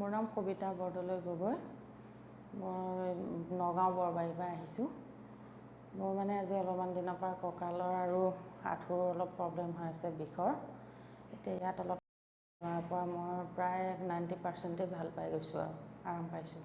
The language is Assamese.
মোৰ নাম কবিতা বৰদলৈ গগৈ। মই নগাঁও বৰবাৰীৰ পৰা আহিছোঁ। মোৰ মানে আজি অলপমান দিনৰ পৰা কঁকালৰ আৰু আঁঠুৰ অলপ প্ৰব্লেম হৈ আছে, বিষৰ। এতিয়া ইয়াত অলপ পৰা মই প্ৰায় 90% ভাল পাই গৈছোঁ আৰু আৰাম পাইছোঁ।